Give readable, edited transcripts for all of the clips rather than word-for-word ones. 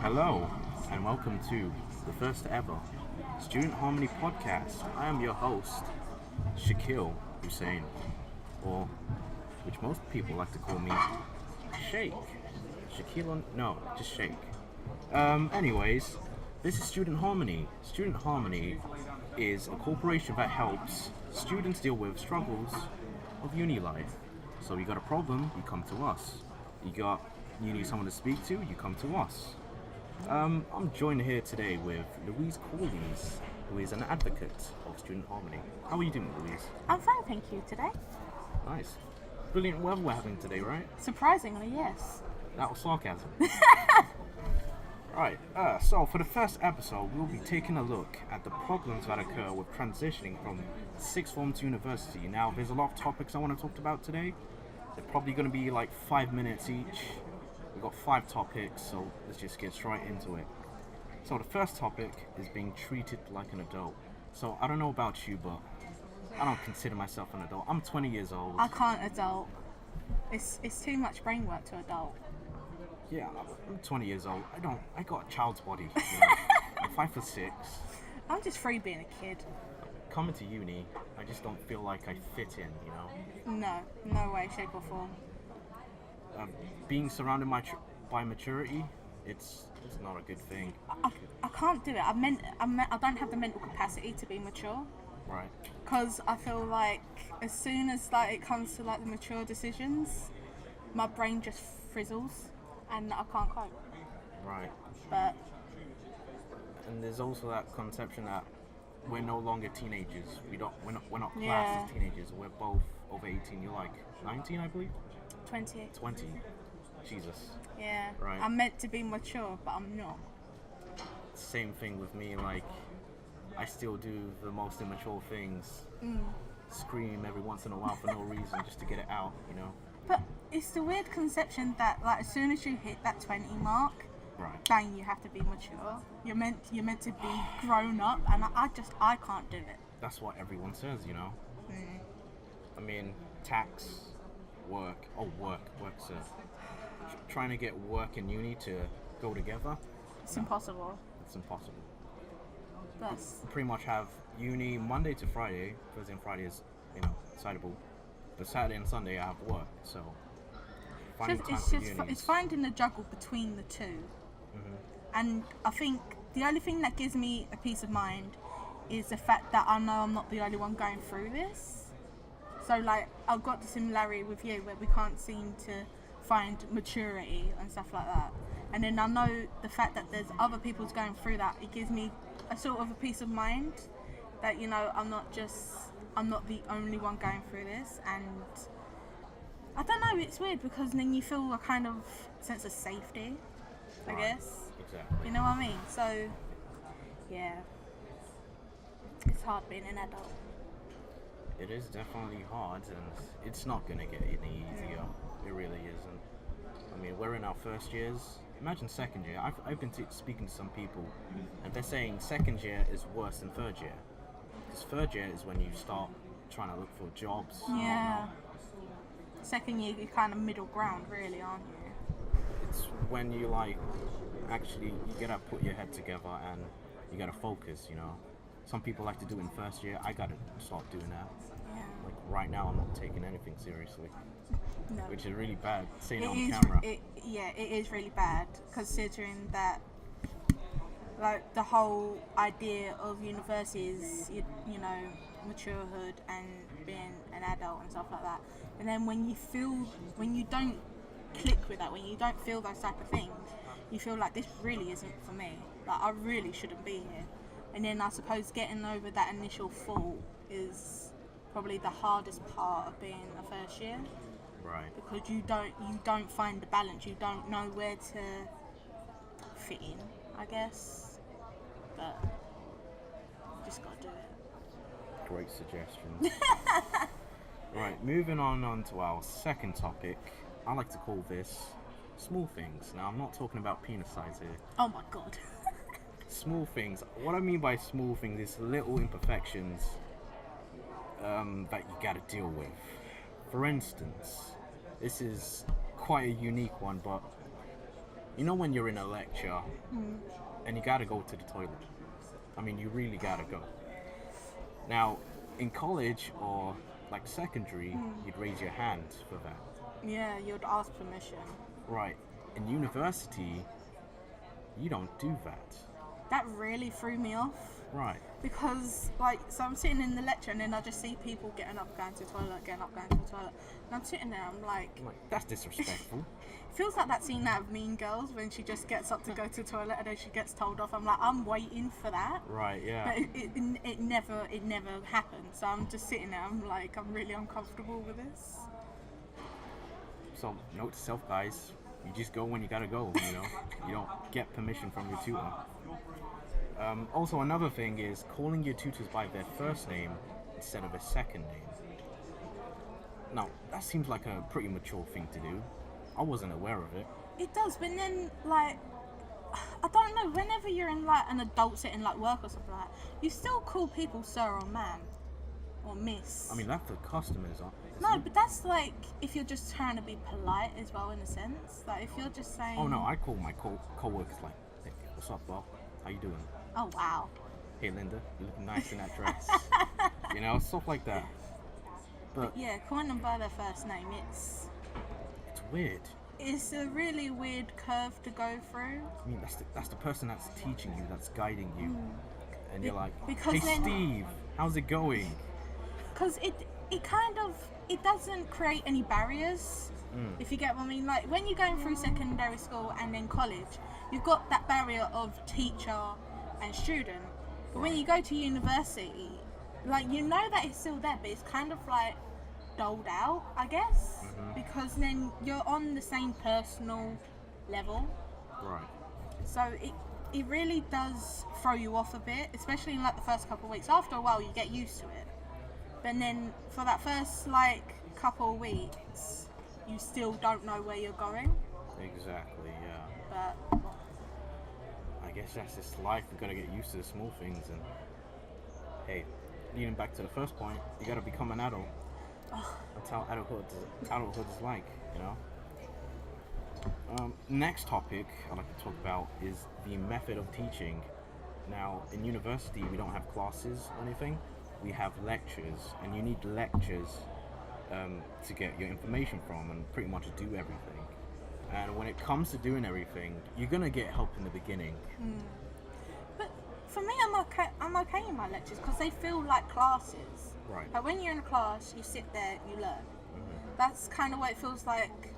Hello, and welcome to the first ever Student Harmony podcast. I am your host, Shakeel Hussain, or which most people like to call me Shake. No, just Shake. Anyways, this is Student Harmony. Student Harmony is a corporation that helps students deal with struggles of uni life. So you got a problem, you come to us. You need someone to speak to, you come to us. I'm joined here today with Louise Corleys, who is an advocate of Student Harmony. How are you doing, Louise? I'm fine, thank you, today. Nice. Brilliant weather we're having today, right? Surprisingly, yes. That was sarcasm. Right, so for the first episode, we'll be taking a look at the problems that occur with transitioning from sixth form to university. Now, there's a lot of topics I want to talk about today. They're probably going to be like 5 minutes each. We've got 5 topics, so let's just get straight into it. So the first topic is being treated like an adult. So I don't know about you, but I don't consider myself an adult. I'm 20 years old. I can't adult. It's too much brain work to adult. Yeah, I'm 20 years old. I got a child's body. You know? I'm 5'6". I'm just free being a kid. Coming to uni, I just don't feel like I fit in, you know? No way, shape or form. Being surrounded by maturity, it's not a good thing. I can't do it. I don't have the mental capacity to be mature. Right. Because I feel like as soon as it comes to the mature decisions, my brain just frizzles and I can't cope. Right. And there's also that conception that we're no longer teenagers. We're not classed as teenagers. We're both over 18. You're like 19, I believe. 20. Jesus. Yeah. Right. I'm meant to be mature, but I'm not. Same thing with me. Like, I still do the most immature things. Scream every once in a while for no reason, just to get it out, you know. But it's the weird conception that as soon as you hit that 20 mark, right, bang, you have to be mature. You're meant to be grown up, and I can't do it. That's what everyone says, you know. I mean, work's trying to get work and uni to go together. It's impossible. It's impossible. That's Pretty much have uni Monday to Friday. Thursday and Friday is, decidable. But Saturday and Sunday I have work, so it's finding the juggle between the two. And I think the only thing that gives me a peace of mind is the fact that I know I'm not the only one going through this. So I've got the similarity with you where we can't seem to find maturity and stuff like that. And then I know the fact that there's other people going through that, it gives me a sort of a peace of mind that, I'm not the only one going through this. And I don't know, it's weird because then you feel a kind of sense of safety, I guess. Exactly. You know what I mean? So, yeah. It's hard being an adult. It is definitely hard, and it's not going to get any easier. It really isn't. I mean, we're in our first years. Imagine second year. I've been speaking to some people, and they're saying second year is worse than third year. Because third year is when you start trying to look for jobs. Yeah. Second year, you're kind of middle ground, really, aren't you? It's when you actually, you gotta put your head together and you gotta focus, you know. Some people like to do it in first year. I gotta start doing that. Yeah. Like right now, I'm not taking anything seriously. No. Which is really bad, saying it on camera. It is really bad, considering that the whole idea of university is, maturehood and being an adult and stuff like that. And then when you don't click with that, when you don't feel those type of things, you feel like this really isn't for me. I really shouldn't be here. And then I suppose getting over that initial fall is probably the hardest part of being a first year. Right. Because you don't find the balance. You don't know where to fit in, I guess. But you just gotta do it. Great suggestions. Right, moving on to our second topic. I like to call this small things. Now, I'm not talking about penis size here. Oh my god. Small things. What I mean by small things is little imperfections that you gotta deal with. For instance, this is quite a unique one, but You know when you're in a lecture and you gotta go to the toilet. I mean, you really gotta go. Now, in college or like secondary, you'd raise your hand for that. Yeah, you'd ask permission. Right. In university, you don't do that. That really threw me off. Right. Because, like, so I'm sitting in the lecture and then I just see people getting up, going to the toilet, getting up, going to the toilet. And I'm sitting there, I'm like... That's disrespectful. It feels like that scene out of Mean Girls when she just gets up to go to the toilet and then she gets told off. I'm like, I'm waiting for that. Right, yeah. But it never happened. So I'm just sitting there, I'm like, I'm really uncomfortable with this. So, note to self, guys. You just go when you gotta go, you know? You don't get permission from your tutor. Also, another thing is calling your tutors by their first name instead of a second name. Now, that seems like a pretty mature thing to do. I wasn't aware of it. It does, but then, like, I don't know, whenever you're in, like, an adult setting, like work or something like that, you still call people sir or ma'am or miss. I mean, that's the customers, aren't they? No, but that's, like, if you're just trying to be polite as well, in a sense. Like, if you're just saying... Oh, no, I call my co-workers, like, hey, what's up, Bob? How you doing? Oh, wow. Hey, Linda, you look nice in that dress. You know, stuff like that. But yeah, calling them by their first name, it's weird. It's a really weird curve to go through. I mean, that's the person that's teaching you, that's guiding you. And you're like, because hey, then, Steve, how's it going? Because it kind of, it doesn't create any barriers, if you get what I mean. Like, when you're going through secondary school and then college, you've got that barrier of teacher and student. But when you go to university, like, you know that it's still there, but it's kind of like doled out, I guess, because then you're on the same personal level. Right. So it really does throw you off a bit, especially in like the first couple of weeks. After a while, you get used to it. But then for that first like couple of weeks, you still don't know where you're going. Exactly, yeah. But I guess that's just life. We gotta get used to the small things. And hey, leading back to the first point, you gotta become an adult. That's how adulthood is like, you know. Next topic I'd like to talk about is the method of teaching. Now, in university, we don't have classes or anything. We have lectures, and you need lectures to get your information from and pretty much do everything. And when it comes to doing everything, you're gonna get help in the beginning. But for me, I'm okay in my lectures because they feel like classes. Right. Like when you're in a class, you sit there, you learn. That's kind of what it feels like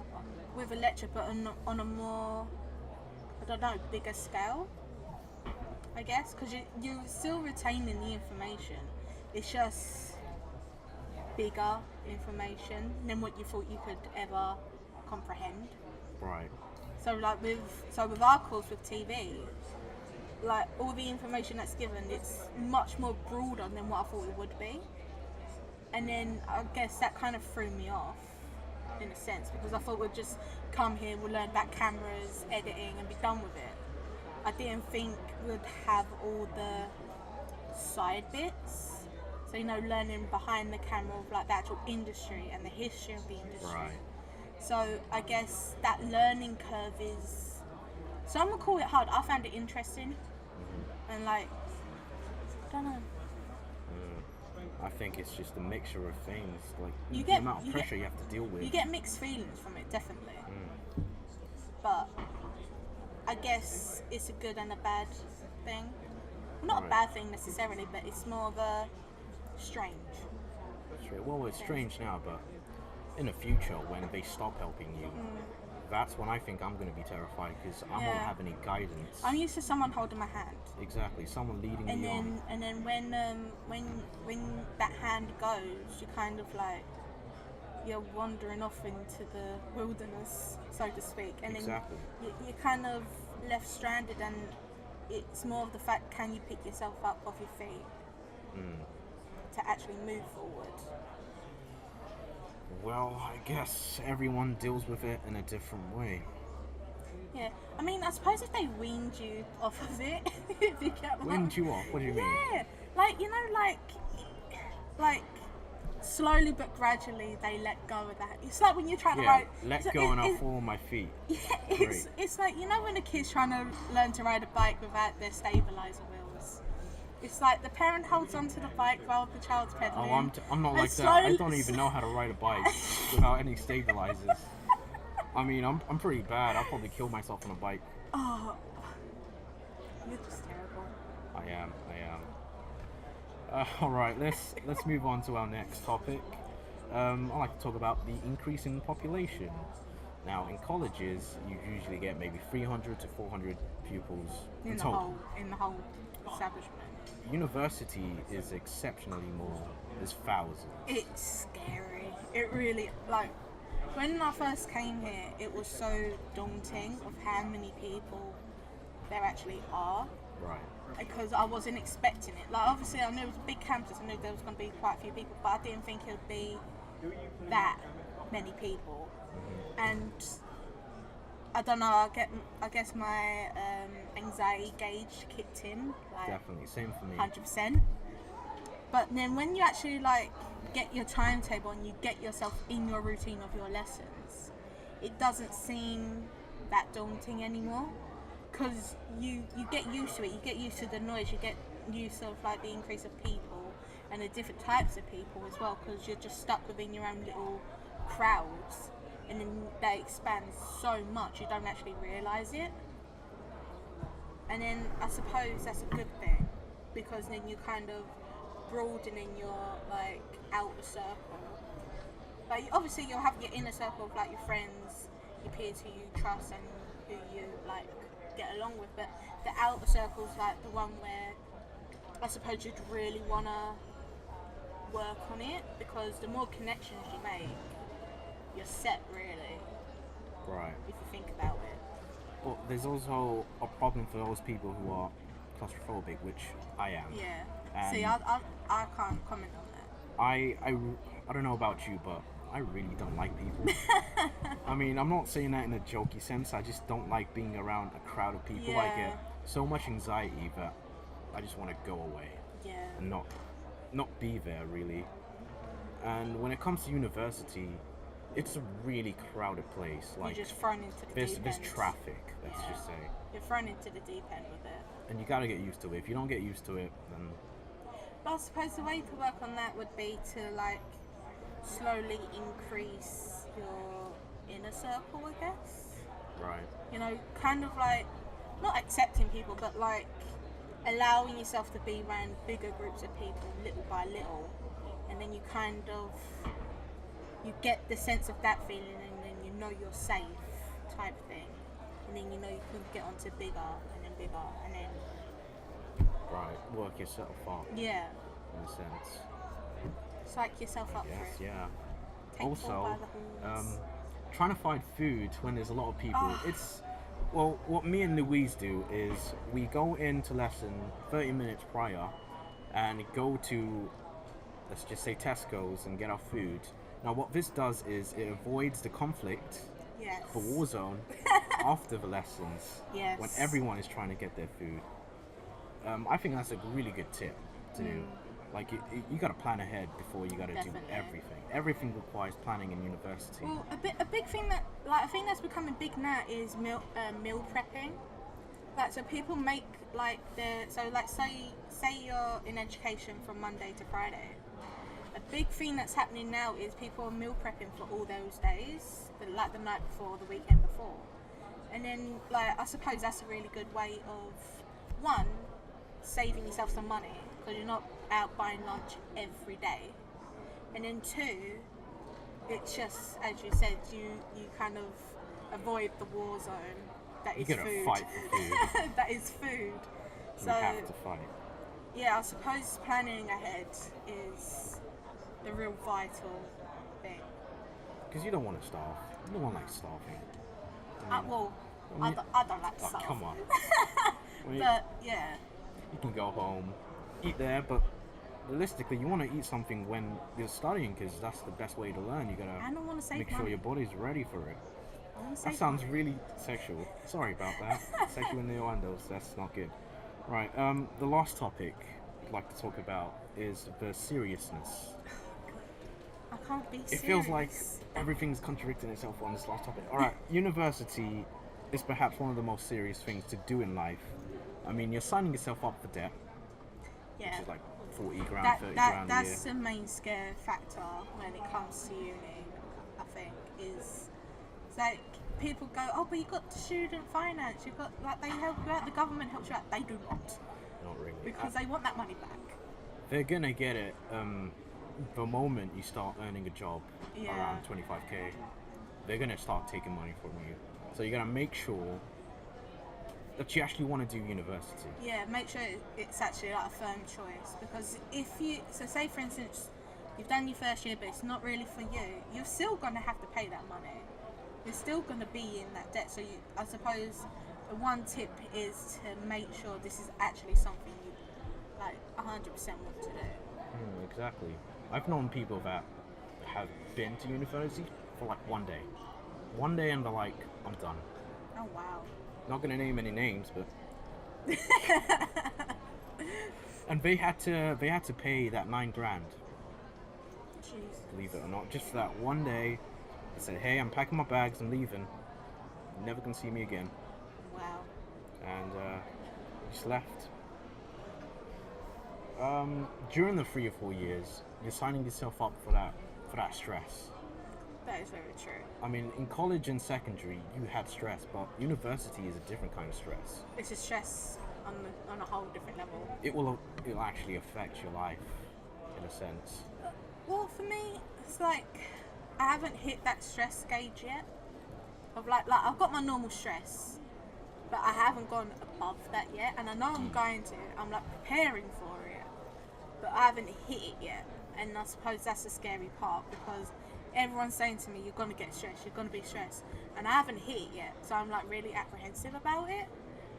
with a lecture, but on a more, I don't know, bigger scale, I guess, because you're still retaining the information. It's just bigger information than what you thought you could ever comprehend. Right. So like with our course with TV, like all the information that's given, it's much more broader than what I thought it would be. And then I guess that kind of threw me off in a sense, because I thought we'd just come here, we'll learn about cameras, editing, and be done with it. I didn't think we'd have all the side bits. So, you know, learning behind the camera of like the actual industry and the history of the industry. Right. So I guess that learning curve is, so I'm gonna call it hard. I found it interesting, and like, I don't know. I think it's just a mixture of things, like You the get- amount of you pressure get- you have to deal with. You get mixed feelings from it, definitely. But I guess it's a good and a bad thing. Not a Right. bad thing necessarily, but it's more of a strange. Well, it's strange now, but in the future, when they stop helping you, that's when I think I'm going to be terrified, because I won't Yeah. have any guidance. I'm used to someone holding my hand, Exactly, someone leading and me on. then when that hand goes, you kind of like, you're wandering off into the wilderness, so to speak, and Exactly. then you're kind of left stranded, and it's more of the fact, can you pick yourself up off your feet to actually move forward? Well, I guess everyone deals with it in a different way. Yeah, I mean, I suppose if they weaned you off of it, if you get what I Wind you off? What do you mean? Yeah, like, you know, like slowly but gradually they let go of that. It's like when you're trying to Yeah, ride. let go and I'll fall on my feet. Yeah, Great. it's like, you know, when a kid's trying to learn to ride a bike without their stabilizer wheels. It's like the parent holds onto the bike while the child's pedaling. Oh, I'm not and like that. I slowly- don't even know how to ride a bike without any stabilizers. I mean, I'm pretty bad. I'll probably kill myself on a bike. Oh, you're just terrible. I am. All right, let's move on to our next topic. I'd like to talk about the increasing population. Now, in colleges, you usually get maybe 300 to 400 pupils in total. In the whole establishment. University is exceptionally more. There's thousands. It's scary. It really, like, when I first came here, it was so daunting of how many people there actually are. Right. Because I wasn't expecting it. Like, obviously, I knew it was a big campus. I knew there was going to be quite a few people, but I didn't think it would be that many people. Mm-hmm. And I don't know. I guess my anxiety gauge kicked in. Like, Definitely, same for me. 100%. But then when you actually like get your timetable and you get yourself in your routine of your lessons, it doesn't seem that daunting anymore. Because you get used to it, you get used to the noise, you get used to like the increase of people and the different types of people as well, because you're just stuck within your own little crowds, and then they expand so much you don't actually realise it. And then I suppose that's a good thing, because then you're kind of broadening your like outer circle. Like obviously you'll have your inner circle of like your friends, your peers who you trust and who you like get along with, but the outer circle's like the one where I suppose you'd really want to work on it, because the more connections you make, you're set really, Right. if you think about it. But there's also a problem for those people who are claustrophobic, which I am. Yeah. See, I can't comment on that. I don't know about you, but I really don't like people. I mean, I'm not saying that in a jokey sense. I just don't like being around a crowd of people. I Yeah. get so much anxiety that I just want to go away Yeah. and not be there really. And when it comes to university, it's a really crowded place. Like You're just thrown into the deep there's end. traffic. Let's just say, You're thrown into the deep end with it. and you gotta get used to it. If you don't get used to it, then But I suppose the way to work on that would be to like slowly increase your inner circle, I guess. right. You know, kind of like not accepting people, but like allowing yourself to be around bigger groups of people little by little, and then you kind of you get the sense of that feeling, and then you know you're safe type thing, and then you know you can get onto bigger and then bigger and then Right. Work yourself up yeah, in a sense. psych yourself up Yes. for it. Yeah. Take the bull Also, by the horns. trying to find food when there's a lot of people, Ah. it's well, what me and Louise do is we go into lesson 30 minutes prior and go to, let's just say, Tesco's and get our food. Now what this does is it avoids the conflict, Yes. the war zone after the lessons, Yes. when everyone is trying to get their food. I think that's a really good tip to do. Like you got to plan ahead before you got to do Definitely. everything. Everything requires planning in university. Well, a big thing that like I think that's becoming big now is meal prepping. Like so people make like say you're in education from Monday to Friday. A big thing that's happening now is people are meal prepping for all those days, like the night before, the weekend before, and then like I suppose that's a really good way of one, saving yourself some money because you're not out buying lunch every day, and then two, it's just as you said, you kind of avoid the war zone that You is gotta food. fight for food. That is food. So You have to fight. yeah, I suppose planning ahead is the real vital thing. Because you don't want to starve. You don't want like starving. Well, I mean- I don't like Oh, stuff. come on. I mean, But yeah, you can go home, eat there, but realistically, you want to eat something when you're studying because that's the best way to learn. You gotta I don't want to save make sure money. your body's ready for it. I wanna That save sounds money. really sexual. Sorry about that. Sexual innuendos. That's not good. Right. The last topic I'd like to talk about is the seriousness. I can't be serious. It feels like everything's contradicting itself on this last topic. Alright, university is perhaps one of the most serious things to do in life. I mean, you're signing yourself up for debt, which is like 40 grand, 30 grand a year. That's the main scare factor when it comes to uni, I think, is it's like people go, oh, but you got student finance, you got, like, they help you out, the government helps you out. They do not. Not really. Because they want that money back. They're gonna get it the moment you start earning a job around 25k. They're gonna start taking money from you. So you gotta make sure that you actually want to do university. Yeah, make sure it's actually like a firm choice. Because if you, so say for instance, you've done your first year, but it's not really for you, you're still gonna have to pay that money. You're still gonna be in that debt. So I suppose the one tip is to make sure this is actually something you like 100% want to do. Exactly. I've known people that have been to university for like one day and they're like, I'm done. Oh wow. Not gonna name any names, but and they had to pay that 9 grand. Jesus. Believe it or not, just for that one day. They said, hey, I'm packing my bags, I'm leaving. You're never gonna see me again. Wow. And just left. During the 3 or 4 years, you're signing yourself up for that stress. That is very true. I mean, in college and secondary, you had stress, but university is a different kind of stress. It's a stress on a whole different level. It'll actually affect your life, in a sense. Well, for me, it's like I haven't hit that stress gauge yet. Of like I've got my normal stress, but I haven't gone above that yet. And I know I'm going to. I'm like preparing for it, but I haven't hit it yet. And I suppose that's the scary part because everyone's saying to me, you're going to get stressed, you're going to be stressed. And I haven't hit it yet. So I'm like really apprehensive about it.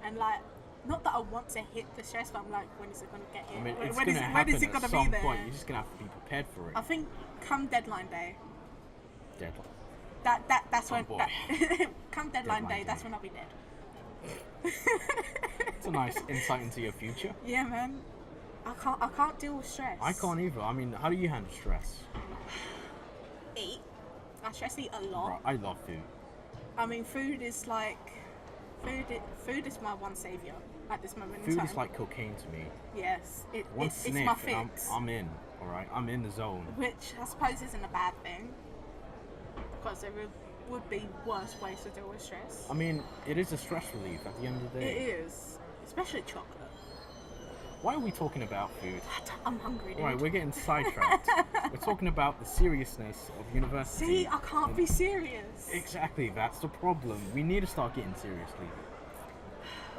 And like, not that I want to hit the stress, but I'm like, when is it going to get here? I mean, it's when going to happen is it at gonna some be there? point. You're just going to have to be prepared for it. I think come deadline day. Deadline. That's Oh, when. boy. Come deadline day, day. that's when I'll be dead. It's a nice insight into your future. Yeah, man. I can't deal with stress. I can't either. I mean, how do you handle stress? Eat. I stress eat a lot. Right, I love food. I mean, food is like food is my one savior at this moment in Food time. is like cocaine to me. Yes, One it's sniff my and fix. I'm in. All right, I'm in the zone. Which I suppose isn't a bad thing because there would be worse ways to deal with stress. I mean, it is a stress relief at the end of the day. It is, especially chocolate. Why are we talking about food? I'm hungry, dude. Right, we're getting sidetracked. We're talking about the seriousness of university. See, I can't be serious. Exactly, that's the problem. We need to start getting seriously.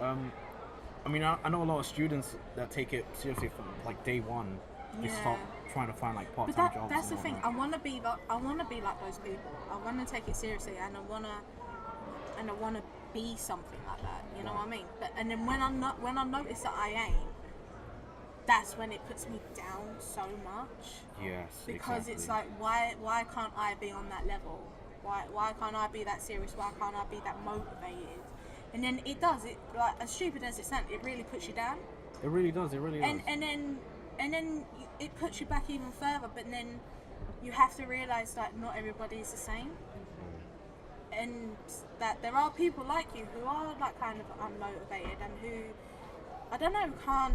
I mean, I know a lot of students that take it seriously from like day one. They start trying to find like part-time But jobs. that's the and thing. whatnot. I wanna be like those people. I wanna take it seriously, and I wanna be something like that. You know what I mean? But and then when I notice that I ain't, that's when it puts me down so much. Yes, Because exactly. it's like, why can't I be on that level? Why can't I be that serious? Why can't I be that motivated? And then it does. It like as stupid as it sounds, it really puts you down. It really does. It really does. And then it puts you back even further. But then you have to realize that not everybody is the same, and that there are people like you who are like kind of unmotivated and who, I don't know, can't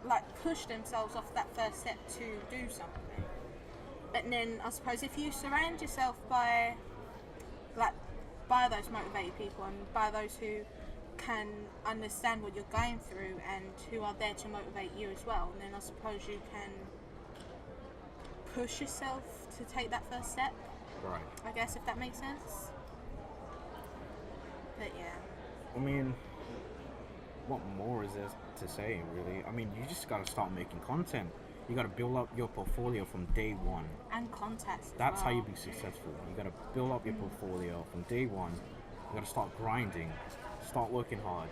like push themselves off that first step to do something. But then I suppose if you surround yourself by those motivated people and by those who can understand what you're going through and who are there to motivate you as well, then I suppose you can push yourself to take that first step. Right. I guess, if that makes sense. But yeah. I mean, what more is there to say, really? I mean, you just gotta start making content. You gotta build up your portfolio from day one. And contacts as That's how well. you be successful. You gotta build up your portfolio from day one. You gotta start grinding, start working hard,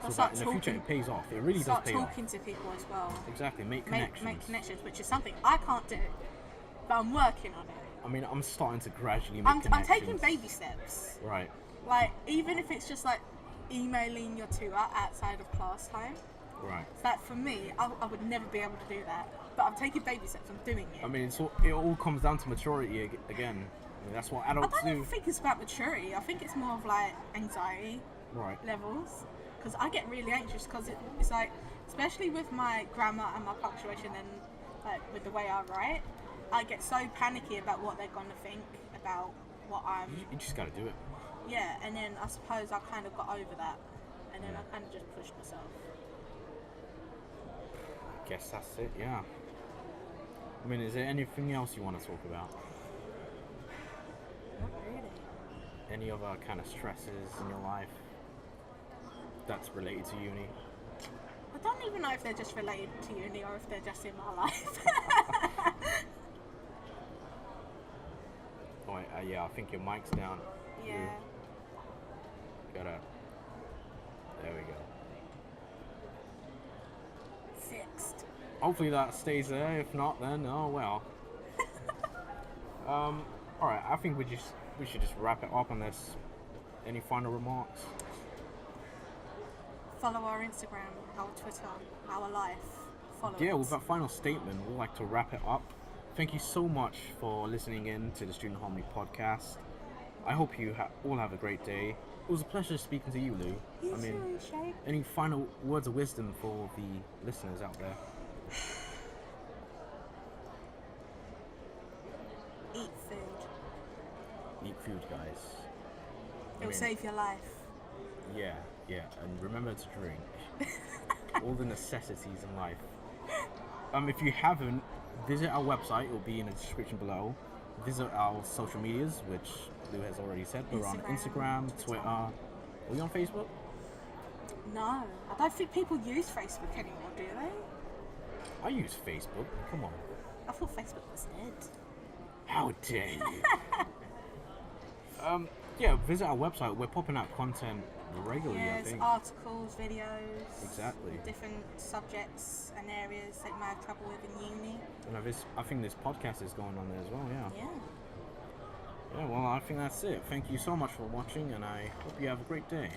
so start that in the future talking- it pays off. It really does Start pay off. talking to people as well. Exactly, make connections. Make connections, which is something I can't do, but I'm working on it. I mean, I'm starting to gradually make I'm connections. taking baby steps. Right. Like, even if it's just like emailing your tutor outside of class time. Right. It's like, for me, I would never be able to do that. but I'm taking baby steps. I'm doing it. I mean, it all comes down to maturity again. I mean, that's what I adults don't do. even think it's about maturity. I think it's more of like anxiety levels. Because I get really anxious because it's like, especially with my grammar and my punctuation and like with the way I write, I get so panicky about what they're gonna think about what I'm. You just gotta do it. Yeah, and then I suppose I kind of got over that, and then I kind of just pushed myself. I guess that's it. Yeah. I mean, is there anything else you want to talk about? Not really. Any other kind of stresses in your life that's related to uni? I don't even know if they're just related to uni or if they're just in my life. Oh, yeah, I think your mic's down. Yeah. There we go. Fixed. Hopefully that stays there. If not, then oh well. All right. I think we should just wrap it up on this. Any final remarks? Follow our Instagram, our Twitter, our life. Follow Yeah, us. with that final statement, we'd like to wrap it up. Thank you so much for listening in to the Student Harmony podcast. I hope you all have a great day. It was a pleasure speaking to you, Lou. You too, Shake. Any final words of wisdom for the listeners out there? Eat food. Eat food, guys. It'll save your life. Yeah, and remember to drink. All the necessities in life. If you haven't, visit our website. It will be in the description below. Visit our social medias, which Lou has already said. We're on Instagram, Twitter. Are we on Facebook? No, I don't think people use Facebook anymore, do they? I use Facebook. Come on. I thought Facebook was dead. How dare you? Yeah, visit our website. We're popping out content regularly, I Yes, think. articles, videos. Exactly. Different subjects and areas that you might have trouble with in uni. And I think this podcast is going on there as well, yeah. Yeah. Yeah, well, I think that's it. Thank you so much for watching, and I hope you have a great day.